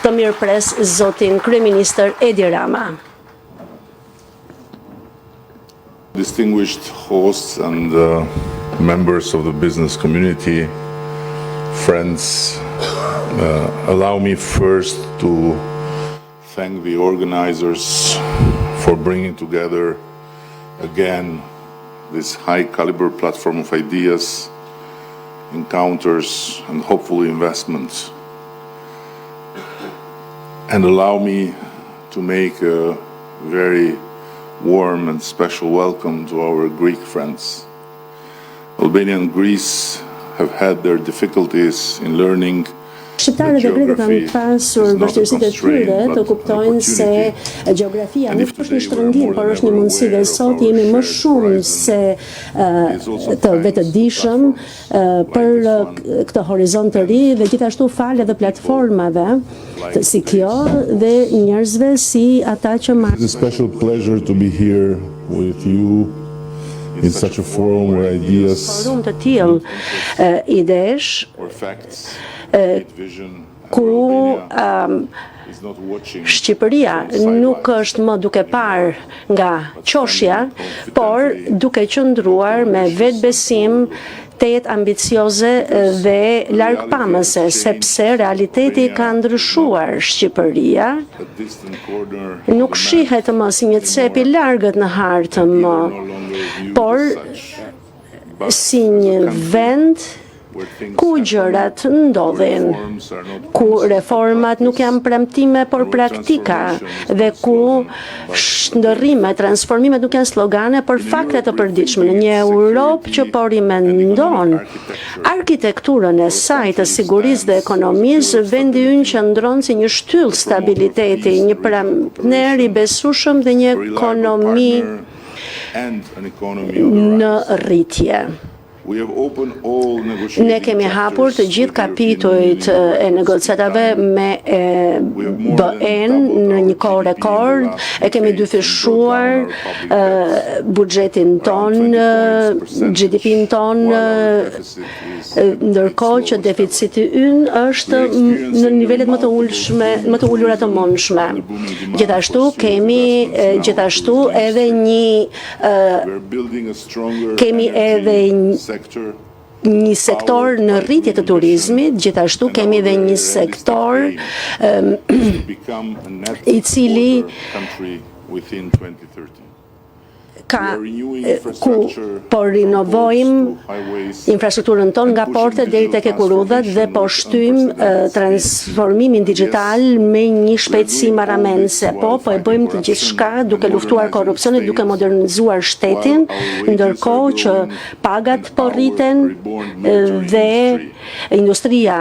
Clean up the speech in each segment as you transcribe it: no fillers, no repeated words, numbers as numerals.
Të mirëpres zotin kryeministër Edi Rama. Distinguished hosts and members of the business community, friends, allow me first to thank the organizers for bringing together again this high caliber platform of ideas, encounters and hopefully investments. And allow me to make a very warm and special welcome to our Greek friends. Albania and Greece have had their difficulties in learning. Shqiptarët dhe Grekët kanë pasur vështirësitë e tyre të kuptojnë se gjeografia nuk është një shtrëngim, por është një mundësi dhe sot jemi më shumë se të vetëdijshëm për këtë horizont të ri dhe gjithashtu fal edhe platformave si kjo dhe njerëzve si ata që marrin. It's a special pleasure to be here with you in such a forum where ideas Forum të tillë idesh ku Shqipëria nuk është më duke parë nga qoshja, por duke qëndruar me vetbesim të jetë ambicioze dhe largpamëse, sepse realiteti ka ndryshuar. Shqipëria nuk shihet më si një cep I largët në hartë më, por si një vend ku gjërat ndodhin, ku reformat nuk janë premtime por praktika dhe ku ndërrime, transformimet nuk janë slogane por fakte të përditshme. Në një Europë që po rimendon arkitekturën e saj të sigurisë dhe ekonomisë, vendi ynë qëndron si një shtyllë stabiliteti, një partner I besueshëm dhe një ekonomi në rritje. Ne kemi hapur të gjithë kapitujt e negociatave me BE-n në një kohë rekord, e kemi dyfishuar buxhetin ton, GDP-n ton, ndërkohë që deficiti ynë është në nivelet më të ulura të mundshme. Gjithashtu kemi edhe një sektor në rritje të turizmit, gjithashtu kemi edhe një sektor I cili ku po rinovojmë infrastrukturën tonë nga portet deri tek ekurudhat dhe po shtyjmë transformimin digjital me një shpejtësi marramense. Po e bëjmë të gjithçka duke luftuar korrupsionin, duke modernizuar shtetin, ndërkohë që pagat po rriten dhe industria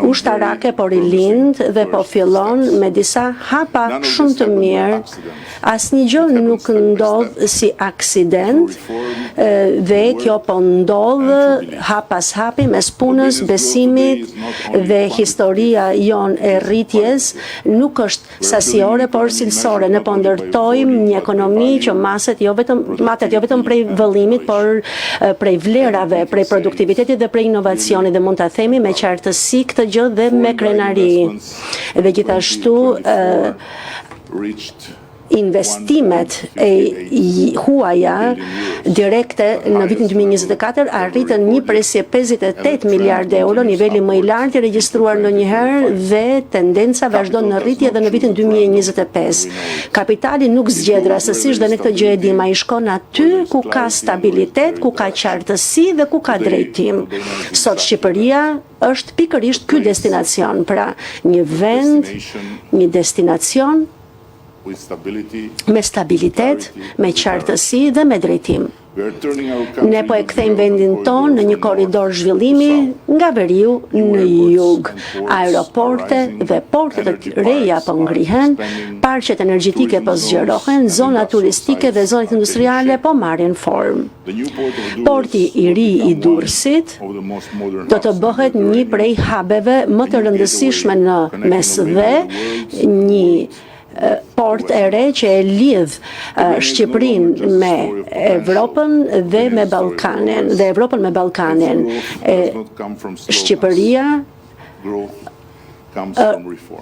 ushtarake po rilind dhe po fillon me disa hapa shumë të mirë. Asnjë gjë nuk ndodh si aksident dhe kjo po ndodh hap pas hapi mes punës, besimit dhe historia jon e rritjes nuk është sasiore por cilësore. Ne po ndërtojmë një ekonomi që matet jo vetëm prej vëllimit, por prej vlerave, prej produktivitetit dhe prej inovacionit dhe mund ta themi me qartësi këtë gjë dhe me krenari. Dhe gjithashtu investimet huaja direkte në vitin 2024 arritën një presje 58 miliardë euro, niveli më I lartë I regjistruar ndonjëherë dhe tendenca vazhdon në rritje edhe në vitin 2025. Kapitali nuk zgjedh rastësisht dhe ne këtë gjë e dim, ai shkon aty ku ka stabilitet, ku ka qartësi dhe ku ka drejtim. Sot Shqipëria është pikërisht ky destinacion, pra një vend, një destinacion me stabilitet, me qartësi dhe me drejtim. Ne po e kthejmë vendin ton në një korridor zhvillimi nga veriu në jug. Aeroporte dhe porte të reja po ngrihen, parqet energjetike po zgjerohen, zona turistike dhe zonat industriale po marrin formë. Porti I ri I Durrësit do të bëhet një prej hubeve më të rëndësishme në mes dhe një port e re që e lidh Shqipërinë me Evropën dhe me Ballkanin, dhe Evropën me Ballkanin. Shqipëria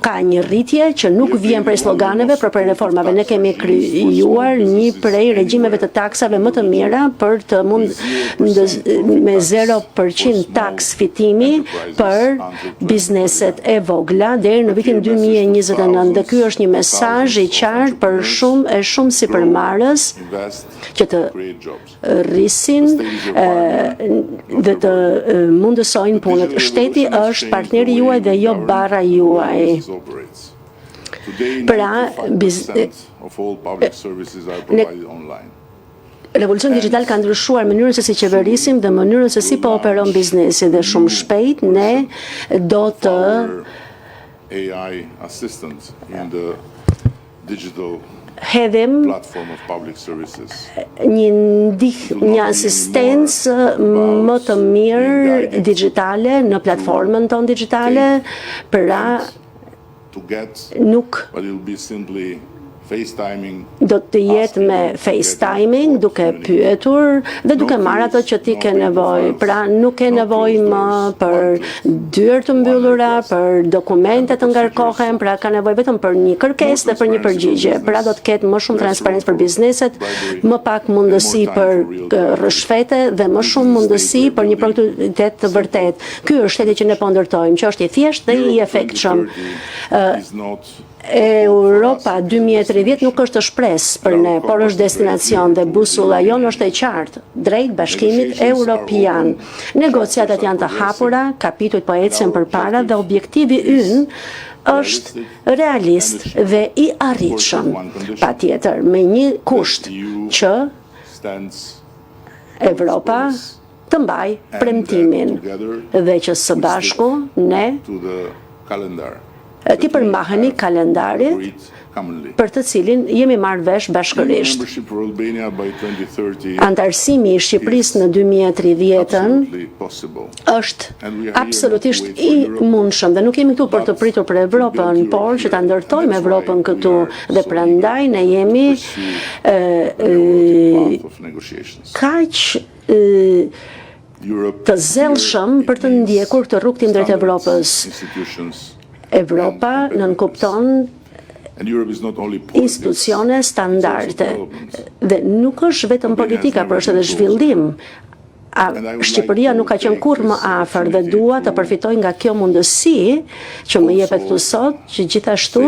ka një rritje që nuk vjen prej sloganeve, por prej reformave. Ne kemi krijuar një prej regjimeve të taksave më të mira për të me 0% taks fitimi për bizneset e vogla deri në vitin 2029. Dhe ky është një mesazh i qartë për shumë sipërmarrës që të rrisin dhe të mundësojnë punët. Shteti është partneri juaj dhe jo barra juaj. Pra, revolucioni digital ka ndryshuar mënyrën se si qeverisim dhe mënyrën se si po operon biznesi dhe shumë shpejt ne do të hedhim një asistencë më të mirë digjitale në platformën tonë digjitale, pra nuk do të jetë me FaceTiming, duke pyetur dhe duke marrë ato që ti ke nevojë. Pra nuk ke nevojë më për dyert të mbyllura, për dokumente të ngarkohen, pra ka nevojë vetëm për një kërkesë dhe për një përgjigje. Pra do të ketë më shumë transparencë për bizneset, më pak mundësi për rrëshfete dhe më shumë mundësi për një produktivitet të vërtet. Ky është shteti që ne po ndërtojmë, që është i thjeshtë dhe i efektshëm. Europa 2030 nuk është shpresë për ne, por është destinacion dhe busulla jonë është e qartë, drejt bashkimit evropian. Negociatat janë të hapura, kapitujt po ecën përpara dhe objektivi ynë është realist dhe i arritshëm. Patjetër, me një kusht që Evropa të mbaj premtimin dhe që së bashku ne ti përmbaheni kalendarit për të cilin jemi marrë vesh bashkërisht. Antarësimi i Shqipërisë në 2030 është absolutisht i mundshëm dhe nuk jemi këtu për të pritur për Evropën, por që ta ndërtojmë Evropën këtu dhe prandaj ne jemi kaq të zellshëm për të ndjekur këtë rrugtim drejt Evropës. Evropa nënkupton institucione standarde dhe nuk është vetëm politika, por është edhe zhvillim. Shqipëria nuk ka qenë kurrë më afër dhe dua të përfitoj nga kjo mundësi që më jepet këtu sot, që gjithashtu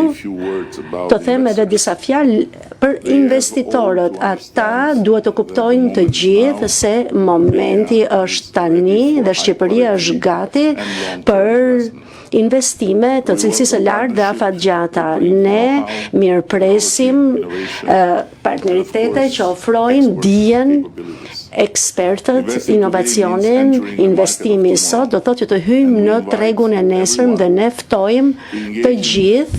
të them edhe disa fjalë për investitorët. Ata duhet të kuptojnë të gjithë se momenti është tani dhe Shqipëria është gati për investime të cilësisë lartë dhe afatgjata. Ne mirëpresim partneritete që ofrojnë dijen, ekspertët, inovacionin, investimi sot do thotë që të hyjmë në tregun e nesërm dhe ne ftojmë të gjithë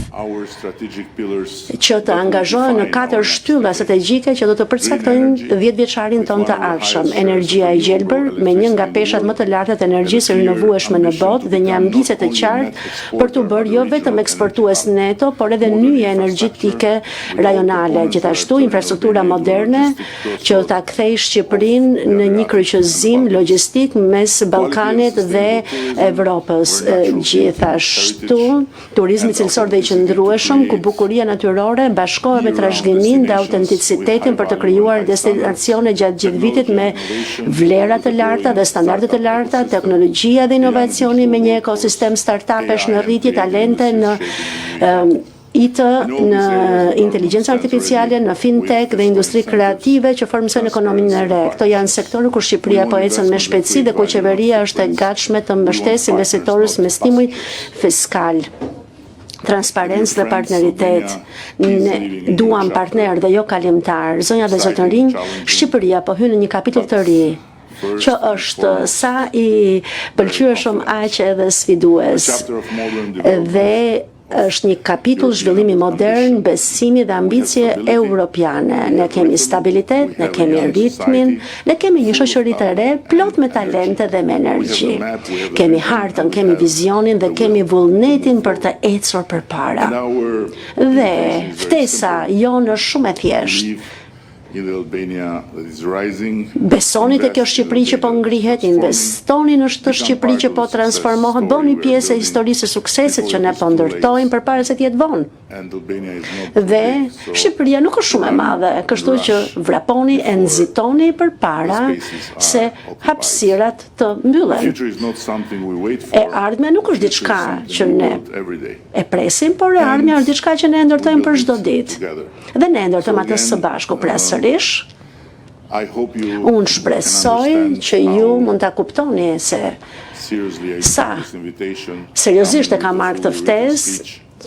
që të angazhohen në 4 shtylla strategjike që do të përcaktojnë 10-vjeçarin tonë të ardhshëm. Energjia e gjelbër me një nga peshat më të larta të energjisë rinovueshme në botë dhe një ambicie të qartë për të bërë jo vetëm eksportues neto, por edhe nyje energjetike rajonale. Gjithashtu infrastruktura moderne që ta kthejë Shqipërinë në një kryqëzim logjistik mes Ballkanit dhe Evropës. Gjithashtu, turizmi cilësor dhe i qëndrueshëm, ku bukuria natyrore bashkohet me trashëgiminë dhe autenticitetin për të krijuar destinacione gjatë gjithë vitit me vlera të larta dhe standarde të larta, teknologjia dhe inovacioni me një ekosistem startupesh në rritje, talente në IT, në inteligjencë artificiale, në fintech dhe industri kreative që formësojnë ekonominë e re. Këto janë sektorë ku Shqipëria po ecën me shpejtësi dhe ku qeveria është e gatshme të mbështesë investitorës me stimuj fiskal. Transparencë dhe partneritet. Ne duam partner dhe jo kalimtar. Zonja dhe zotërinj, Shqipëria po hyn në një kapitull të ri që është sa i pëlqyeshëm aq edhe sfidues. Dhe është një kapitull zhvillimi modern, besimi dhe ambicie europiane. Ne kemi stabilitet, ne kemi ritmin, ne kemi një shoqëri të re, plot me talente dhe me energji. Kemi hartën, kemi vizionin dhe kemi vullnetin për të ecur përpara. Dhe ftesa jonë është shumë e thjeshtë. in the Albania that is rising. Besoni te kjo Shqipëri që po ngrihet, investoni në këtë Shqipëri që po transformohet, bëni pjesë e historisë së suksesit që ne po ndërtojmë përpara se të jetë vonë. Dhe Shqipëria nuk është shumë e madhe, kështu që vraponi e nxitoni përpara se hapësirat të mbyllen. E ardhmja nuk është diçka që ne e presim, por e ardhmja është diçka që ne ndërtojmë për çdo ditë. Dhe ne ndërtojmë atë së bashku. Pra sërish, unë shpresoj që ju mund ta kuptoni se sa seriozisht e kam marrë këtë ftesë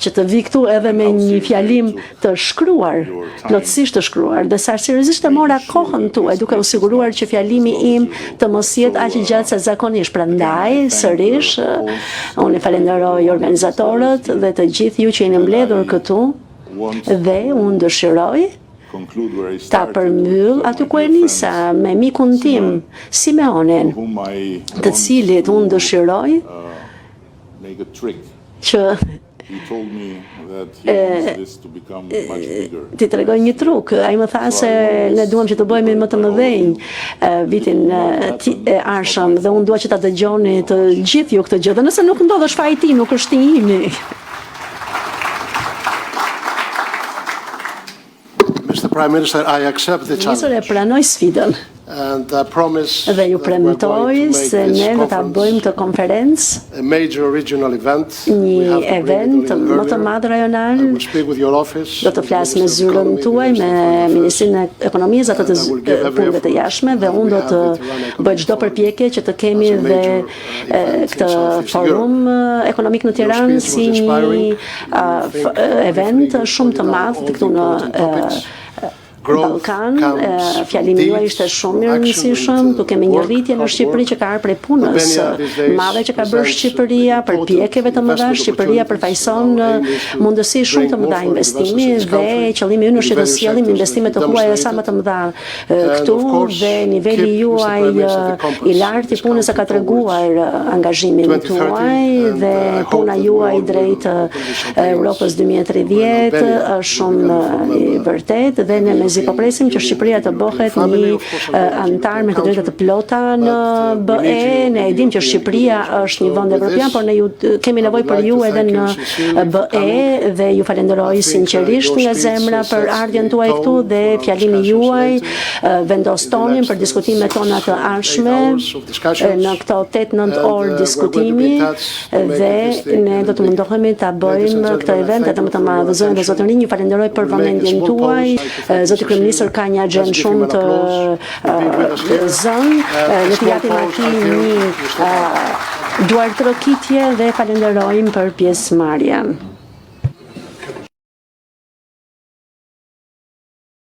që të vi këtu edhe me një fjalim të shkruar, plotësisht të shkruar, dhe sa seriozisht e mora kohën tuaj duke u siguruar që fjalimi im të mos jetë aq i gjatë sa zakonisht. Prandaj, sërish, unë falenderoj organizatorët dhe të gjithë ju që jeni mbledhur këtu dhe unë dëshiroj ta përmbyll aty ku e nisa me mikun tim Simeonin, të cilit unë dëshiroj që ti tregoj një truk. Ai më tha se ne duam që të bëhemi më të mëdhenj vitin e ardhshëm dhe unë dua që ta dëgjoni të gjithë ju këtë gjë. Dhe nëse nuk ndodh është faji tim, nuk është i imi. Mr. Prime Minister, I accept the challenge. Ministër, e pranoj sfidën. And I promise Dhe ju premtoj se ne do ta bëjmë të konferencë, a major regional event. një event më të madh rajonal. I will speak with your office. Do të flas me zyrën tuaj, me Ministrinë e Ekonomisë, atë të punëve të jashtme, dhe unë do të bëj çdo përpjekje që të kemi dhe këtë forum ekonomik në Tiranë si një event shumë të madh këtu në Ballkan. Fjalimi juaj ishte shumë i rëndësishëm, tu kemi një rritje në Shqipëri që ka ardhur prej punës madhe që ka bërë Shqipëria, përpjekjeve të mëdha. Shqipëria përfaqëson mundësi shumë të mëdha investimi dhe qëllimi ynë është të sjellim investime të huaja sa më të mëdha këtu, dhe niveli juaj i lartë i punës e ka treguar angazhimin tuaj dhe puna juaj drejt Europës 2030 është shumë i vërtet, dhe ne mezi po presim që Shqipëria të bëhet një antar me të drejtat të plota në BE. Ne e dim që Shqipëria është një vend evropian, por ne kemi nevojë për ju edhe në BE dhe ju falenderoj sinqerisht nga zemra për ardhjen tuaj këtu dhe fjalimin juaj vendos tonin për diskutimet tona të ardhshme në këto 8-9 orë diskutimi, dhe ne do të mundohemi ta bëjmë këtë event edhe më të madh. Zonja dhe zotërinj, ju falenderoj për vëmendjen tuaj. Zoti kryeministër ka një agjendë shumë të zënë, ne t'i japim atij një duartërokitje dhe falenderojmë për pjesëmarrjen.